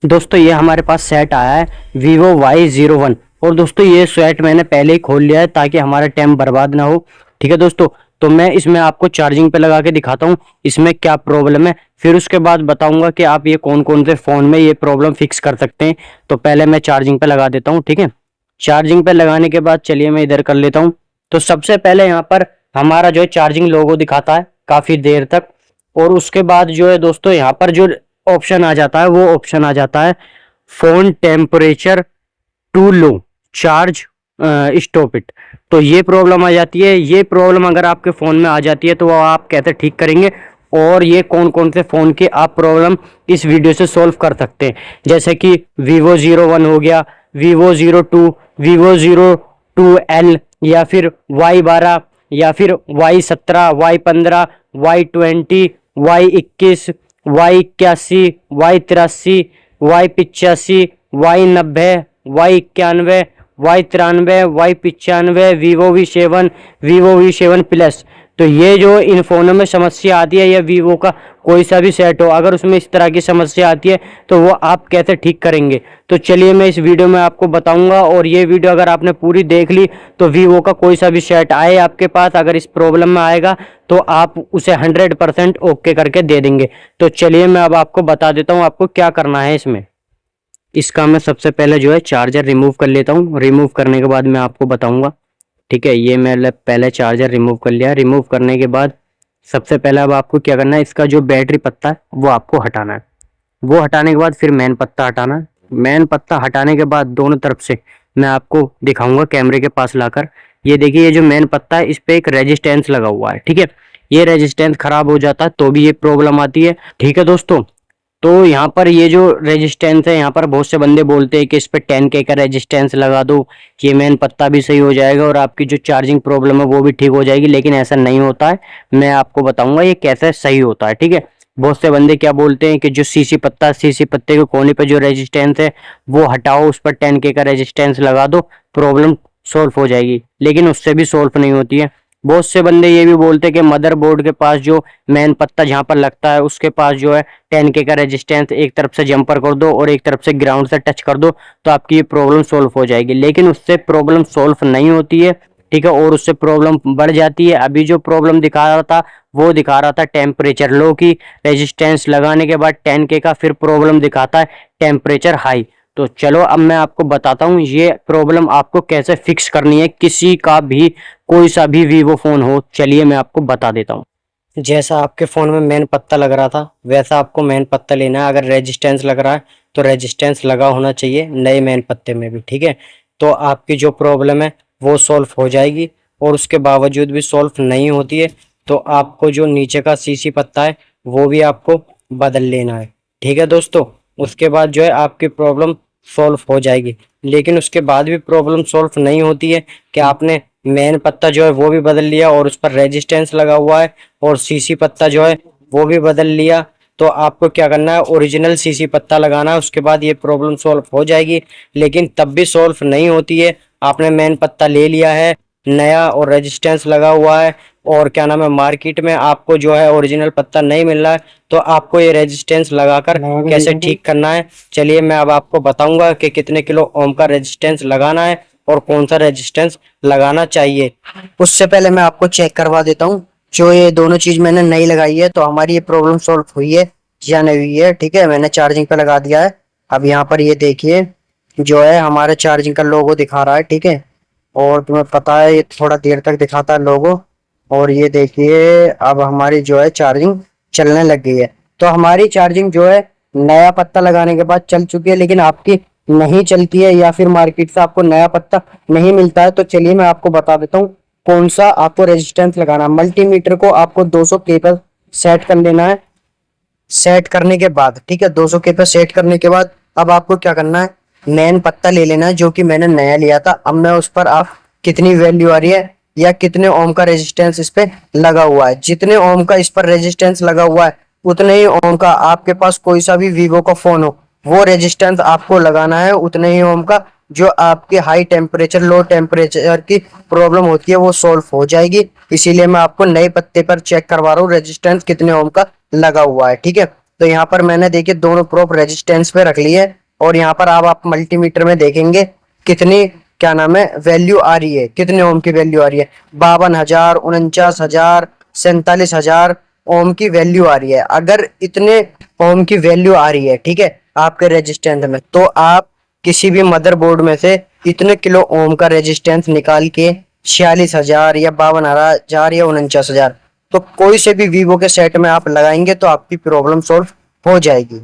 दोस्तों ये हमारे पास सेट आया है Vivo Y01। और दोस्तों ये सेट मैंने पहले ही खोल लिया है ताकि हमारा टाइम बर्बाद ना हो। ठीक है दोस्तों, तो मैं इसमें आपको चार्जिंग पे लगा के दिखाता हूँ इसमें क्या प्रॉब्लम है, फिर उसके बाद बताऊंगा कि आप ये कौन कौन से फ़ोन में ये प्रॉब्लम फिक्स कर सकते हैं। तो पहले मैं चार्जिंग पे लगा देता हूँ, ठीक है। चार्जिंग पे लगाने के बाद चलिए मैं इधर कर लेता हूँ। तो सबसे पहले यहाँ पर हमारा जो है चार्जिंग लोगो दिखाता है काफ़ी देर तक। और उसके बाद जो है दोस्तों यहाँ पर जो ऑप्शन आ जाता है वो ऑप्शन आ जाता है phone temperature too low charge stop it. तो ये प्रॉब्लम आ जाती है। ये प्रॉब्लम अगर आपके फ़ोन में आ जाती है तो वो आप कैसे ठीक करेंगे और ये कौन कौन से फ़ोन की आप प्रॉब्लम इस वीडियो से सॉल्व कर सकते हैं, जैसे कि Vivo 01 हो गया, Vivo 02, Vivo 02L, या फिर Y12, या फिर Y17, Y15, Y20, Y21, Y81, Y83, Y85, Y90, Y91, Y93, Y95, Vivo V7, Vivo V7 plus. तो ये जो इन फ़ोनों में समस्या आती है या वीवो का कोई सा भी सेट हो, अगर उसमें इस तरह की समस्या आती है तो वो आप कैसे ठीक करेंगे, तो चलिए मैं इस वीडियो में आपको बताऊंगा। और ये वीडियो अगर आपने पूरी देख ली तो वीवो का कोई सा भी सेट आए आपके पास, अगर इस प्रॉब्लम में आएगा तो आप उसे 100% ओके करके दे देंगे। तो चलिए मैं अब आपको बता देता हूँ आपको क्या करना है इसमें। इसका मैं सबसे पहले जो है चार्जर रिमूव कर लेता हूँ। रिमूव करने के बाद मैं आपको बताऊंगा, ठीक है। ये मैंने पहले चार्जर रिमूव कर लिया। रिमूव करने के बाद सबसे पहले अब आपको क्या करना है, इसका जो बैटरी पत्ता है वो आपको हटाना है। वो हटाने के बाद फिर मेन पत्ता हटाना है। मेन पत्ता हटाने के बाद दोनों तरफ से मैं आपको दिखाऊंगा कैमरे के पास लाकर। ये देखिए, ये जो मेन पत्ता है इस पे एक रेजिस्टेंस लगा हुआ है, ठीक है। ये रेजिस्टेंस खराब हो जाता है तो भी ये प्रॉब्लम आती है, ठीक है दोस्तों। तो यहाँ पर ये जो रेजिस्टेंस है, यहाँ पर बहुत से बंदे बोलते हैं कि इस पे 10K का रेजिस्टेंस लगा दो, ये मेन पत्ता भी सही हो जाएगा और आपकी जो चार्जिंग प्रॉब्लम है वो भी ठीक हो जाएगी, लेकिन ऐसा नहीं होता है। मैं आपको बताऊंगा ये कैसे सही होता है, ठीक है। बहुत से बंदे क्या बोलते हैं कि जो सीसी पत्ते के कोने पे जो रेजिस्टेंस है वो हटाओ, उस पर 10K का रेजिस्टेंस लगा दो, प्रॉब्लम सॉल्व हो जाएगी, लेकिन उससे भी सॉल्व नहीं होती है। बहुत से बंदे ये भी बोलते हैं कि मदरबोर्ड के पास जो मेन पत्ता जहाँ पर लगता है उसके पास जो है 10K का रेजिस्टेंस एक तरफ से जंपर कर दो और एक तरफ से ग्राउंड से टच कर दो तो आपकी ये प्रॉब्लम सॉल्व हो जाएगी, लेकिन उससे प्रॉब्लम सॉल्व नहीं होती है, ठीक है। और उससे प्रॉब्लम बढ़ जाती है। अभी जो प्रॉब्लम दिखा रहा था वो दिखा रहा था टेम्परेचर लो की, रेजिस्टेंस लगाने के बाद 10K का, फिर प्रॉब्लम दिखाता है टेम्परेचर हाई। तो चलो अब मैं आपको बताता हूँ ये प्रॉब्लम आपको कैसे फिक्स करनी है, किसी का भी कोई सा भी वीवो फोन हो। चलिए मैं आपको बता देता हूँ। जैसा आपके फ़ोन में मेन पत्ता लग रहा था वैसा आपको मेन पत्ता लेना है। अगर रेजिस्टेंस लग रहा है तो रेजिस्टेंस लगा होना चाहिए नए मेन पत्ते में भी, ठीक है। तो आपकी जो प्रॉब्लम है वो सॉल्व हो जाएगी। और उसके बावजूद भी सॉल्व नहीं होती है तो आपको जो नीचे का सीसी पत्ता है वो भी आपको बदल लेना है, ठीक है दोस्तों। उसके बाद जो है आपकी प्रॉब्लम सॉल्व हो जाएगी। लेकिन उसके बाद भी प्रॉब्लम सॉल्व नहीं होती है कि आपने मेन पत्ता जो है वो भी बदल लिया और उस पर रेजिस्टेंस लगा हुआ है और सीसी पत्ता जो है वो भी बदल लिया, तो आपको क्या करना है, ओरिजिनल सीसी पत्ता लगाना है। उसके बाद ये प्रॉब्लम सॉल्व हो जाएगी। लेकिन तब भी सॉल्व नहीं होती है। आपने मेन पत्ता ले लिया है नया और रेजिस्टेंस लगा हुआ है और क्या नाम है मार्केट में आपको जो है ओरिजिनल पत्ता नहीं मिल रहा है, तो आपको ये रेजिस्टेंस लगाकर कैसे ठीक करना है चलिए मैं अब आपको बताऊंगा कि कितने किलो ओम का रेजिस्टेंस लगाना है और कौन सा रेजिस्टेंस लगाना चाहिए। उससे पहले मैं आपको चेक करवा देता हूँ जो ये दोनों चीज मैंने नई लगाई है, तो हमारी ये प्रॉब्लम सॉल्व हुई है या नहीं हुई है, ठीक है। मैंने चार्जिंग पे लगा दिया है। अब यहाँ पर ये देखिए जो है हमारे चार्जिंग का लोगो दिखा रहा है, ठीक है। और तुम्हें पता है ये थोड़ा देर तक दिखाता है लोगो। और ये देखिए अब हमारी जो है चार्जिंग चलने लग गई है। तो हमारी चार्जिंग जो है नया पत्ता लगाने के बाद चल चुकी है, लेकिन आपकी नहीं चलती है या फिर मार्केट से आपको नया पत्ता नहीं मिलता है। तो चलिए मैं आपको बता देता हूँ कौन सा आपको रेजिस्टेंस लगाना है। मल्टीमीटर को आपको 200K पर सेट कर लेना है। सेट करने के बाद, ठीक है, 200K पर सेट करने के बाद अब आपको क्या करना है, मेन पत्ता ले लेना है जो कि मैंने नया लिया था। अब मैं उस पर आप कितनी वैल्यू आ रही है या कितने ओम का रेजिस्टेंस इस पे लगा हुआ है, जितने ओम का इस पर रेजिस्टेंस लगा हुआ है उतने ही ओम का आपके पास कोई सा भी वीवो का फोन हो वो रेजिस्टेंस आपको लगाना है, उतने ही ओम का। जो आपके हाई टेम्परेचर लो टेम्परेचर की प्रॉब्लम होती है वो सॉल्व हो जाएगी। इसीलिए मैं आपको नए पत्ते पर चेक करवा रहा हूँ रेजिस्टेंस कितने ओम का लगा हुआ है, ठीक है। तो यहाँ पर मैंने देखिए दोनों प्रोब रेजिस्टेंस पे रख लिए और यहाँ पर आप मल्टीमीटर में देखेंगे कितनी क्या नाम है वैल्यू आ रही है, कितने ओम की वैल्यू आ रही है। 52,000, 49,000, 47,000 ओम की वैल्यू आ रही है। अगर इतने ओम की वैल्यू आ रही है, ठीक है, आपके रेजिस्टेंस में, तो आप किसी भी मदरबोर्ड में से इतने किलो ओम का रेजिस्टेंस निकाल के 46,000 या 52,000 या 49,000, तो कोई से भी वीवो के सेट में आप लगाएंगे तो आपकी प्रॉब्लम सॉल्व हो जाएगी।